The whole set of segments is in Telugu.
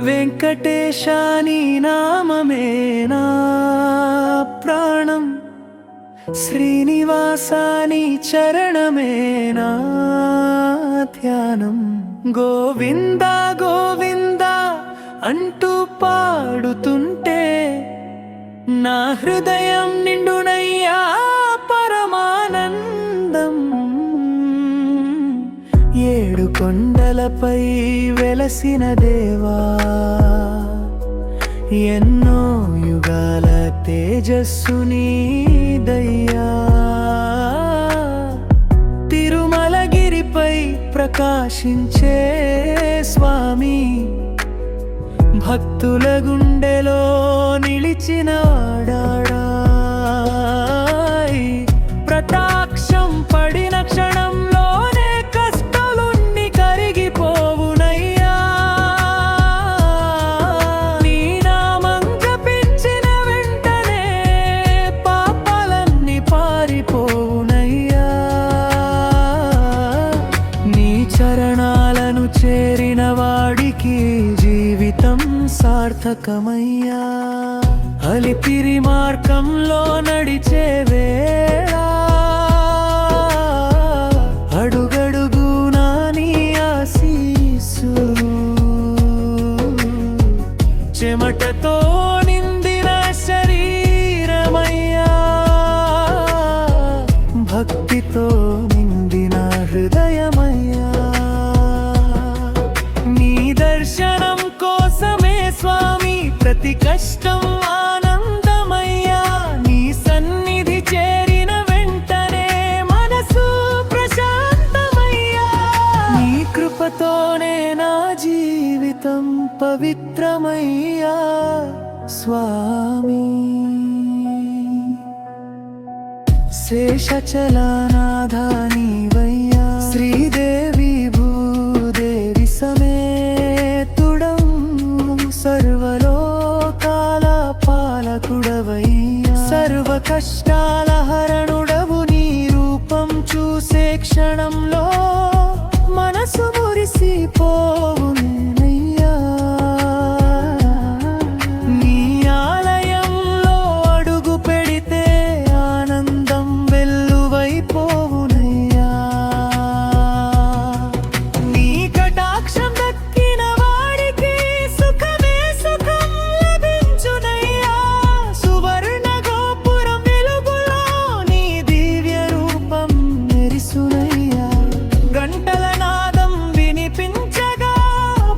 వెంకటేశాని నామమే నా ప్రాణం, శ్రీనివాసాని చరణమే నా ధ్యానం. గోవింద గోవింద అంటూ పాడుతుంటే నా హృదయం నిండునయ్యా పరమానందం. ఏడు కొండలపై వెలసిన దేవా, ఎన్నో యుగాల తేజస్సు నీదయ్యా. తిరుమలగిరిపై ప్రకాశించే స్వామి, భక్తుల గుండెలో నిలిచిన వాడా. ప్రతాక్షం పడిన క్షణంలోనే కష్టాలున్ని కరిగిపోవునయ్యా. నీ నామం జపించిన వెంటనే పాపాలన్నీ పారిపోవునయ్యా. నీ చరణాలను చేరిన వాడికి జీవితం సార్థకమయ్యా. అలిపిరి మార్గంలో నడిచే వేళ అడుగడుగునా నీ ఆశీస్సు, చెమటతో నిండిన శరీరమయ్యా, భక్తితో నిండిన హృదయమయ్యా. నీ దర్శనం కోసమే స్వామి ప్రతి కష్టం ఆనందమయ్యా. నీ సన్నిధి చేరిన వెంటనే మనసు ప్రశాంతమయ్యా. నీ కృపతోనే నా జీవితం పవిత్రమయ్యా స్వామి. శేషచలనాథా నీవయ్యా, శ్రీదేవి భూదేవి సమేతుడం, సర్వలోకాల పాలకుడవయ్యా. సర్వ కష్టాల హరణుడవు, నీ రూపం చూసే క్షణంలో మనసు మురిసిపోవునయ్యా. నీ ఆలయంలో అడుగు పెడితే ఆనందం వెల్లువైపోవునయ్యా. నీ కటాక్షం దక్కిన వాడికి సుఖమే సుఖం లభించునయ్యా. సువర్ణ గోపురం వెలుగులో నీ దివ్య రూపం మెరిసునయ్యా. గంటల నాదం వినిపించగా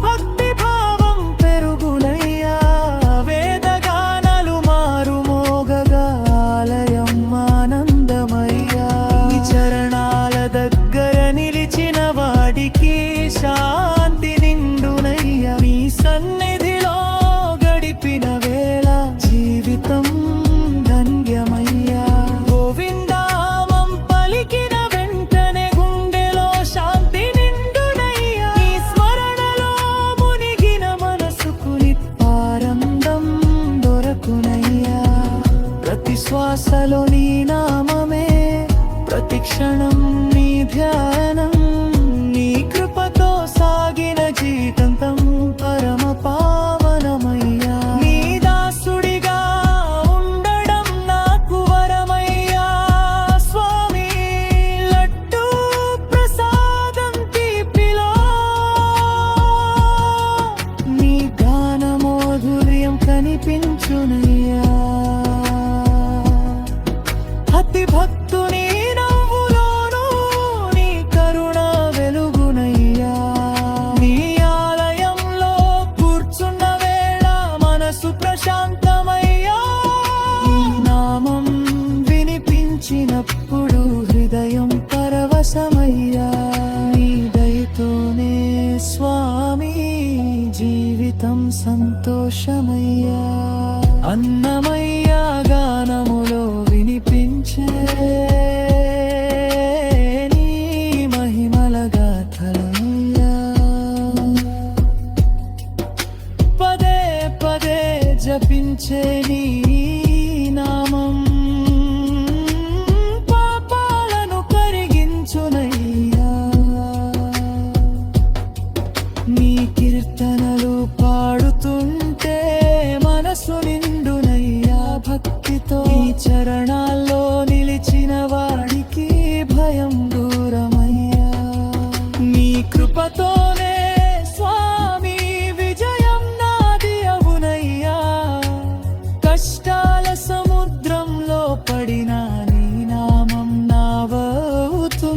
భక్తి భావం పెరుగునయ్యా. వేదగానాలు మారుమోగగా ఆలయం ఆనందమయ్యా. నీ చరణాల దగ్గర నిలిచిన వాడికి శాంతి నిండునయ్యా. నీ సన్నిధిలో గడిపిన వేళ జీవితం ధన్యమయ్యా. గోవిందామం పలికిన వెంటనే గుండెలో శాంతి నిండునయ్యా. నీ స్మరణలో మునిగిన మనసుకు నిత్యానందం దొరకునయ్యా. ప్రతి శ్వాసలో నీ నామమే, ప్రతి క్షణం నీ ధ్యానం. నీ కృపతో సాగిన జీవితం పరమ పావనమయ్యా. నీ దాసుడిగా ఉండడం నాకు వరమయ్యా స్వామి. లడ్డూ ప్రసాదం తీపిలో నీ గాన మాధుర్యం కనిపించునయ్యా. అతి భక్తుని నవ్వులోనూ నీ కరుణ వెలుగునయ్యా. నీ ఆలయంలో కూర్చున్న వేళ మనసు ప్రశాంతమయ్యా. నీ నామం వినిపించినప్పుడు హృదయం పరవశమయ్యా. నీ దయతోనే స్వామి జీవితం సంతోషమయ్యా. అన్నమయ్య గానములో వినిపించే నీ మహిమల గాథలయ్యా. పదే పదే జపించే నీ నామం పాపాలను కరిగి మనసు నిండునయ్యా భక్తితో. నీ చరణాల్లో నిలిచిన వాడికి భయం దూరమయ్యా. నీ కృపతోనే స్వామి విజయం నాది అవునయ్యా. కష్టాల సముద్రంలో పడినా నీ నామం నావవుతుంది.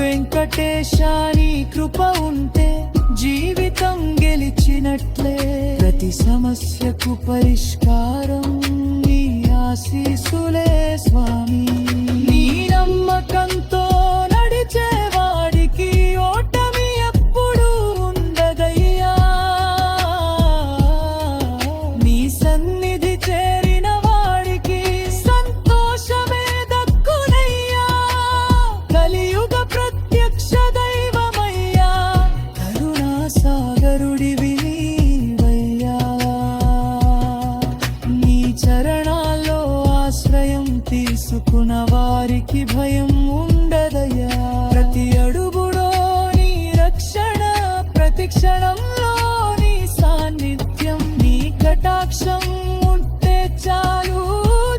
వెంకటేశా నీ కృప ఉంటే జీవితం గెలిచినట్లే. ప్రతి సమస్యకు పరిష్కారం నీ ఆశీసులే స్వామి. నీ నమ్మకంతో నడిచేవాడికి ఓటమి ఎప్పుడు ఉండదయ్యా. నీ సన్నిధి చేరిన వాడికి సంతోషమే దక్కునయ్యా. కలియుగ ప్రత్యక్ష దైవమయ్యా, కరుణా సాగరుడివి నీవయ్యా. నీ చరణాల్లో ఆశ్రయం తీసుకున్న వారికి భయం ఉండదయ్యా. ప్రతి అడుగులో నీ రక్షణ, ప్రతి క్షణంలో నీ సాన్నిధ్యం. నీ కటాక్షం ఉంటే చాలు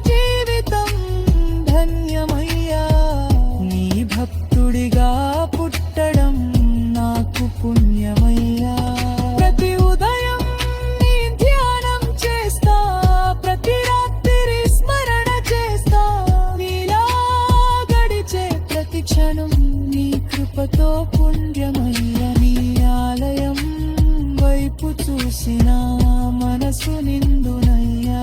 జీవితం ధన్యమయ్యా. నీ భక్తుడిగా పుట్టడం నాకు పుణ్యమయ్యా. ప్రతి ఉదయం నీ ధ్యానం చేస్తా, ప్రతి రాత్రి స్మరణ చేస్తా. నీలా గడిచే ప్రతి క్షణం నీ కృపతో పుణ్యమయ్యా. నీ ఆలయం వైపు చూసిన మనసు నిండునయ్యా.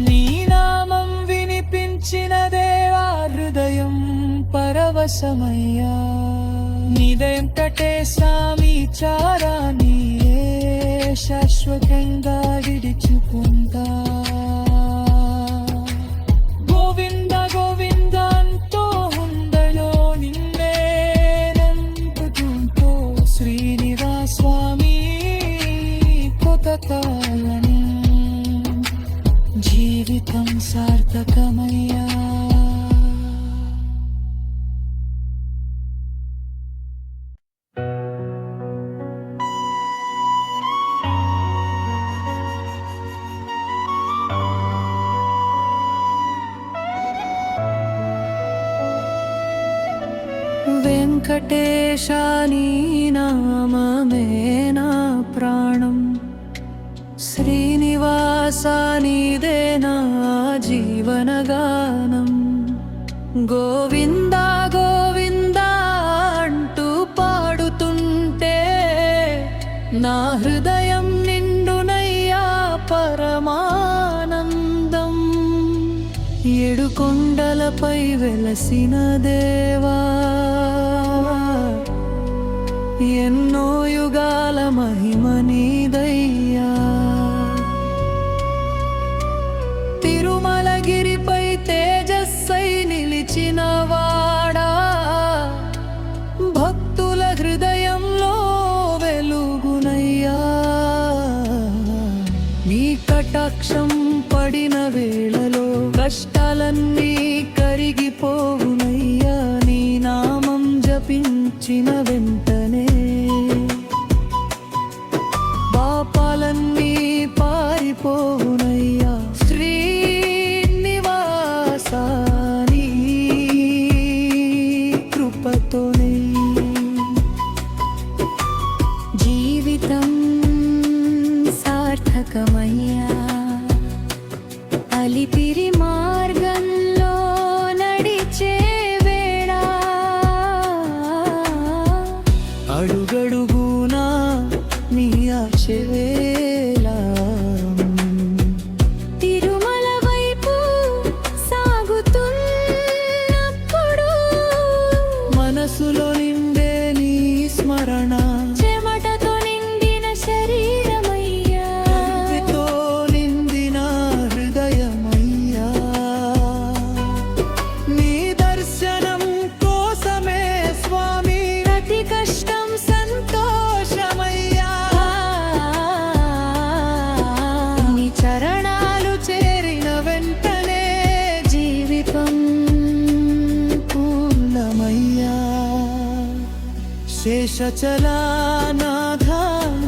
నీ నామం వినిపించిన దేవా హృదయం పరవశమయ్యా. నీ వెంకటేశా మీ చారాన్ని శాశ్వతంగా విడిచుకుంటా. గోవింద గోవింద అంటూ హుండలో నిన్నే నంపుకుంటూ శ్రీనివాస స్వామి కొతకాలని జీవితం సార్థకమయ్యా. వెంకటేశా నీ నామమే నా ప్రాణం. శ్రీనివాసా నీదే నా జీవనగానం. గోవింద గోవింద అంటూ పాడుతుంటే నా హృదయం నిండునయ్యా పరమానందం. ఏడు కొండలపై వెలసిన దేవా, ఎన్నో యుగాల మహిమ నీదయ్యా. తిరుమలగిరిపై తేజస్సై నిలిచిన వాడా, భక్తుల హృదయంలో వెలుగునయ్యా. నీ కటాక్షం పడిన వేళలో కష్టాలన్నీ కరిగిపోవునయ్యా. నీ నామం జపించిన వెంటనే పాపాలన్నీ పారిపోవునయ్యా. శ్రీనివాస నీ కృపతోనే జీవితం సార్థకమయ్యా. అలిపిరి మార్గంలో నడిచే వేళ అడుగడుగునా నీ ఆశవేళ. తిరుమల వైపు సాగుతున్నప్పుడు మనసులో నిండే నీ స్మరణ. చెమటతో నిండిన శరీరమయ్యా, తో నిండిన హృదయమయ్యా. నీ దర్శనం కోసమే స్వామి ప్రతి కష్టం సంతోషమయ్యా. నీ చరణాలు చేరిన వెంటనే జీవితం శేషచలానాథ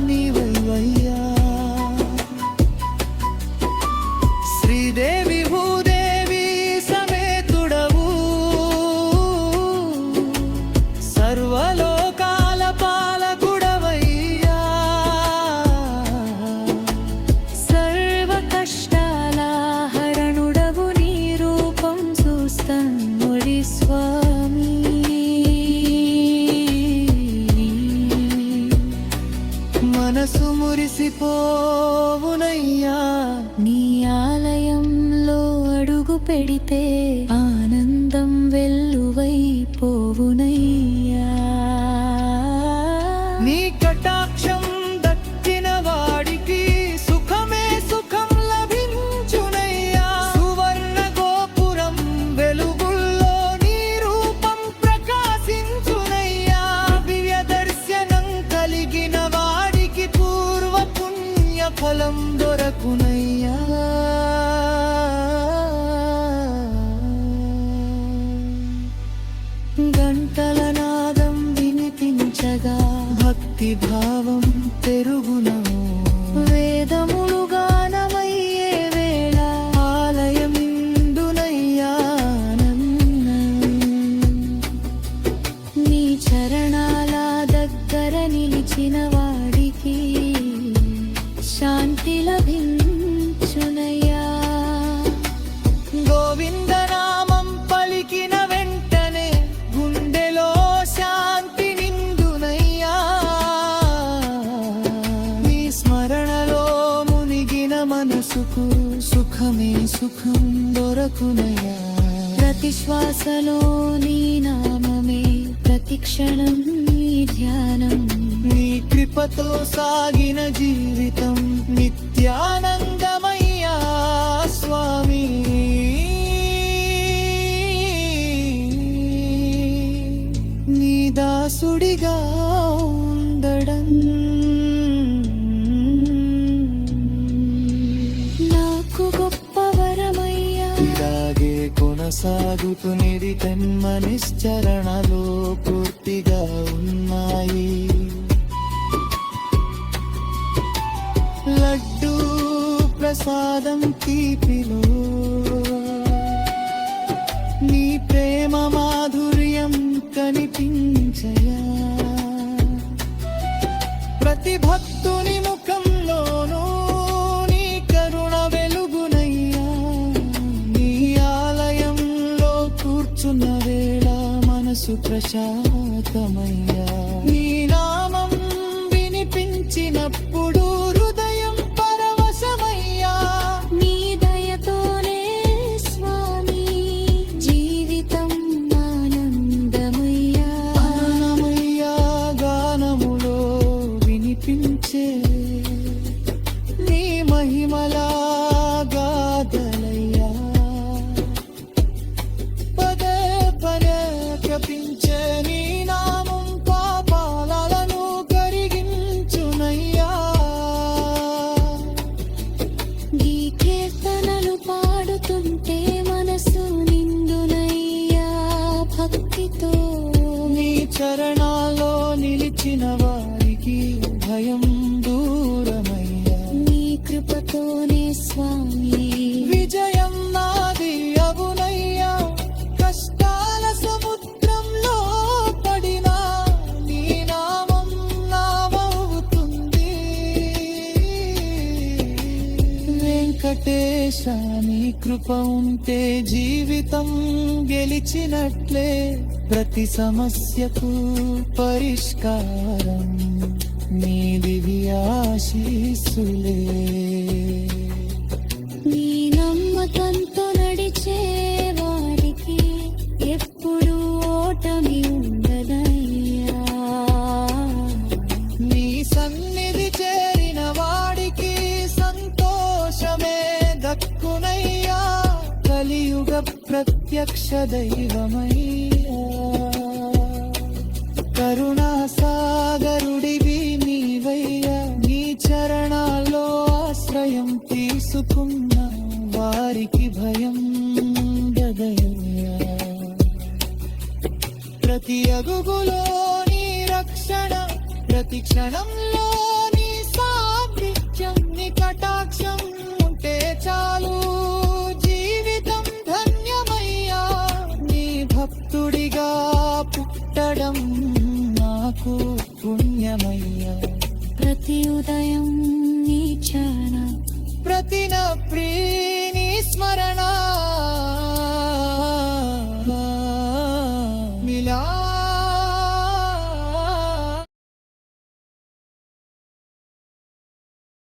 నీవయ్యా శ్రీదేవి భూదేవి సమేతుడవు సర్వలోకాల పాలకుడవయ్యా సర్వ కష్టాల హరణుడవు నీ రూపం చూస్తన్నుడి స్వామి మనసు మురిసిపోవునయ్యా నీ ఆలయంలో అడుగు పెడితే ఆనందం వెల్లువైపోవునయ్యా నీ కటాక్షం దక్కిన వాడికి సుఖమే సుఖం లభించునయ్యా సువర్ణ గోపురం వెలుగుల్లో నీ రూపం ప్రకాశించునయ్యా దివ్య దర్శనం కలిగిన వాడికి పూర్వ పుణ్య ఫలం దొరకునయ్యా గంటల నాదం వినిపించగా భక్తి భావం పెరుగును వేదములు గానమయ్యే వేళ ఆలయమిందునయ్యా నీ చరణాల దగ్గర నిలిచిన వాడికి శాంతి లభించునయ్యా గోవిందనామం పలికిన వెంటనే గుండెలో శాంతి నిండునయ్యా నీ స్మరణలో మునిగిన మనసుకు సుఖమే సుఖం దొరకునయ్యా ప్రతి శ్వాసలో నీ నామమే ప్రతి క్షణం నీ ధ్యానం నీ కృపతో సాగిన జీవితం నిత్యానందమయ్యా స్వామి నీ దాసుడిగా ఉండడం నాకు గొప్ప వరమయ్యా ఇలాగే కొనసాగుతునిది తన్మ నిశ్చరణలో పూర్తిగా ఉన్నాయి లడ్డూ ప్రసాదం తీపిలో నీ ప్రేమ మాధుర్యం కనిపించయా ప్రతి భక్తుని ముఖంలోనూ నీ కరుణ వెలుగునయ్యా నీ ఆలయంలో కూర్చున్న వేళ మనసు ప్రశాంతమయ్యా నీ నామం వినిపించినప్పుడు హృదయం పరవశమయ్యా నీ దయతోనే స్వామి జీవితం ఆనందమయ్యా ఆనందమయ్యా గానములో వినిపించే నీ మహిమలా గాథలయ్యా పదే పదే కపించే నీ నామం పాపాలను కరిగించునయ్యా ఈ కీర్తనలు పాడుతుంటే మనసు నిండునయ్యా భక్తితో నీ చరణాల్లో నిలిచిన వారికి భయం దూరమయ్యా నీ కృపతోనే స్వామి విజయం నాది అవునయ్యా కష్టాల సముద్రంలో పడినా నీ నామం నామవుతుంది వెంకటేశ నీ కృప ఉంటే జీవితం గెలిచినట్లే ప్రతి సమస్యకు పరిష్కారం నీ దివ్యాశీస్సులే నీ నమ్మకంతో నడిచే వారికి ఎప్పుడు ఓటమి ఉండదయ్యా నీ సన్నిధి చేరిన వాడికి సంతోషమే దక్కునయ్యా కలియుగ ప్రత్యక్ష దైవమయ్యా కరుణా సాగరుడివి నీవయ్యా నీ చరణాల్లో ఆశ్రయం తీసుకున్న వారికి భయం గదయ్యా ప్రతి అగుగులో నీ రక్షణ ప్రతి క్షణంలో నీ సాన్నిధ్యం నీ కటాక్షం ఉంటే చాలు జీవితం ధన్యమయ్యా నీ భక్తుడిగా పుట్టడం నాకు పుణ్యమయ్యా ప్రతి ఉదయం నీ ధ్యానం ప్రతి నా ప్రియ నీ స్మరణ